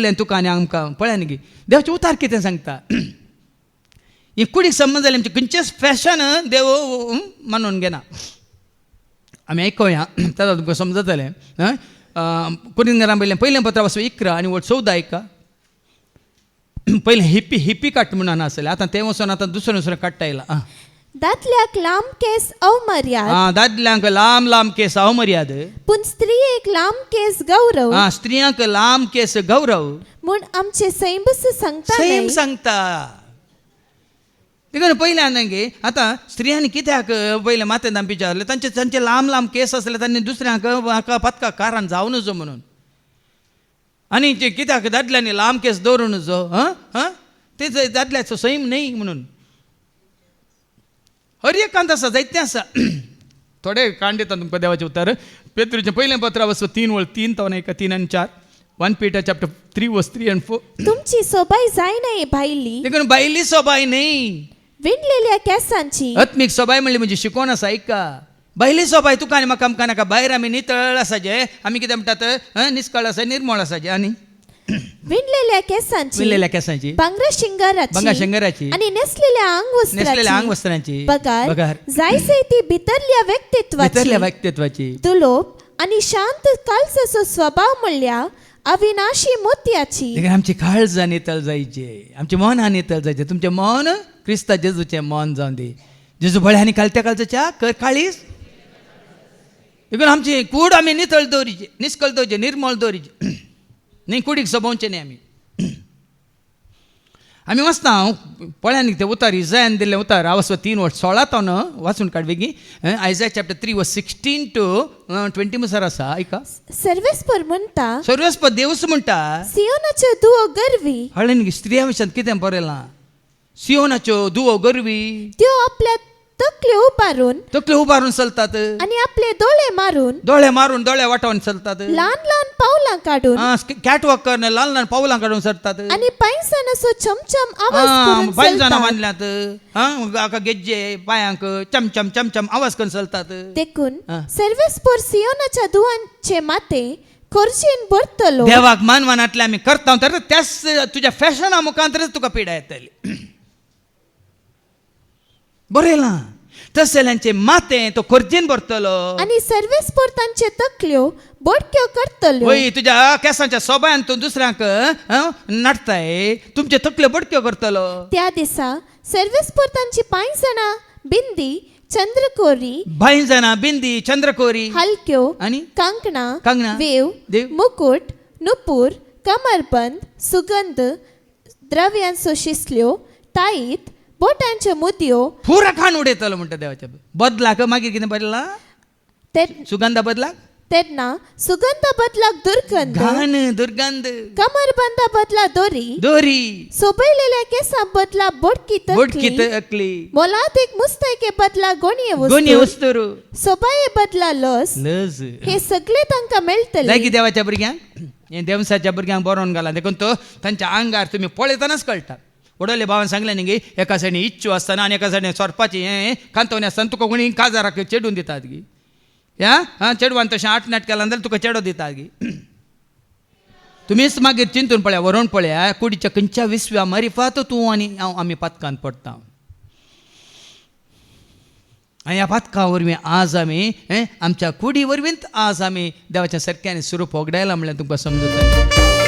केल्लें तुका आनी आमकां पळय न्ही देवाचें उतार कितें सांगता. ही कुडीक संबंद जालें आमचें खंयचेच फॅशन देव मानून घेना. आमी आयकुया ताका तुमकां समजतलें. कुरिंथीयांक पयलें पत्र 11 आनी 14 आयका. पयलें हिप्पी काट म्हणून आसलें, आतां तें वचून आतां दुसरें काडटा येयला. दादल्याक लांब केस अवमर्याद. दादल्यांक लांब केस अवमर्याद. पूण स्त्रियेक लांब केस गौरव. स्त्रियांक लांब केस गौरव म्हूण आमचे सैंबस सांगता. सैम सांगता. देखून पयल्यान गे आतां स्त्रियांनी कित्याक पयलें माथ्यान तांकां विचारलें तांचे लांब केस आसले तांणी दुसऱ्यांक हाका पत्का कारण जावं नजो म्हणून. आनी कित्याक दादल्यांनी लांब केस दवरूं नजो ते दादल्याचो सैम न्ही म्हणून. हर एक कांत आसा, जायतें आसा. थोडे कांड दिता तुमकां देवाचें उतर. पेत्रूचें पयलें पत्र 3:3 तो 3 आनी 4. 1 Peter chapter 3:3 and 4. तुमची सोबाय जायना भायली. देखून बायली सोबाय न्ही, विणलेल्या केसांची. आत्मीक सोबाय म्हणली म्हणजे शिकोवन आसा. ऐका, बायली सोबाय तुका आनी म्हाका आमकां नाका. भायर आमी नितळ आसाजे, आमी कितें म्हणटात निश्कळ आसा, निर्मळ आसाजे. आनी विणलेल्या केसांची, पांगरा शिंगाराची आणि नेसलेल्या अंगवस्त्रांची पगार जायसे ती भितरल्या व्यक्तित्वाची तुलोप आणि शांत काळजाचो स्वभाव म्हणल्या अविनाशी मोत्याची. आमची काळज नितळ जायचे, आमचे मन नितळ जायचे. तुमचे मन क्रिस्ता जेजूचे मन जावन दी. जेजू बळे आनी कालत्या काळजाच्या काळीज. देखून आमची कूड आमी नितळ दवरीचे, निश्कळ दवरचे, निर्मळ दवरीचे. न्ही कुडीक सोबोवचे न्ही आमी वचना. पळयान ते उतार इजायान दिल्लें उतार 3:16 तो वाचून काड बेगी. आयजाया चॅप्टर 3:16 to 20 मुसार आसा. ऐका, सर्वेस्पर म्हणटा, सर्वेस्पर देवूच म्हणटा, सियोनाच्यो दुओ गरवी. हळेन स्त्रिया विशयान कितें बरयलां. सियोनाच्यो दुओ गरवी, त्यो आपल्या तकल्यो उबारून चलतात आणि आपले दोळे मारून दोळे वाटावन चलतात. ल्हान पावलां काढून कॅटवॉक करून ल्हान पावलां काडून सरतात. आणि पायसान असो चमचम आवाज करून पायजाना बांदल्यात. गेज्जे पायांक चमचम चमचम आवाज करून चलतात. देखून सर्वेस्पर सियोनाच्या दुआंचे माते खोर्जीन भरतलो. देवाक मानवानांतले आमी करता तर त्याच तुज्या फॅशना मुखांतरच तुका पिडा येतली. बरयलां तसल्यांचे माते तो खोर्जीन भरतलो. आणि सर्वेस्पर तांचे तकल्यो बोडक्यो करतलो. वय तुज्या केसांच्या सोबायान तूं दुसऱ्यांक नाटताय, तुमचे तकल्यो बोडक्यो करतलो. त्या दिसा सर्वेस्पर तांची पायजाना बिंदी चंद्रकोरी हलक्यो आणि कांकणा वेव मुकुट नुपूर कमरबंद सुगंध द्रव्यांचो शिसल्यो ताईत बोटांच्यो मुदयो पुरा खाण उडयतलो म्हणटा देवाच्या बदलाक. मागीर कितें बरयलां, सुगंधा बदलाक तेन्ना सुगंधा बदलाक दुर्गंध, कमरबंदा बदला दोरी, सोबयलेल्या केसां बदला बोडकी तकली, मोलादीक मुस्तैके बदला गोणये वस्तू, सोबाये बदला लस. हे सगळे तांकां मेळटले. देवाच्या भुरग्यांक, देवसाच्या भुरग्यांक बरोवन घाला. देखून तो तांच्या आंगार तुमी पळयतनाच कळटा. वडले भावान सांगलें न्ही, एका सायडीन इच्छू आसतना आनी एका सायडीन सोरपाची कांतवणी आसतना तुका कोणी काजाराक चेडून दितात गी. चेडवान तशें आटनाट केला जाल्यार तुका चेडो दितात गी. तुमीच मागीर चिंतून पळया, व्हरोन पळया, कुडीच्या खंयच्या विसव्या मारिफात तूं आनी हांव आमी पातकांत पडटा. आनी ह्या पातका वरवीं आज आमी आमच्या कुडी वरवींच आज आमी देवाच्या सारक्यांनी स्वरूप होगडायला म्हणल्यार तुमकां समजता.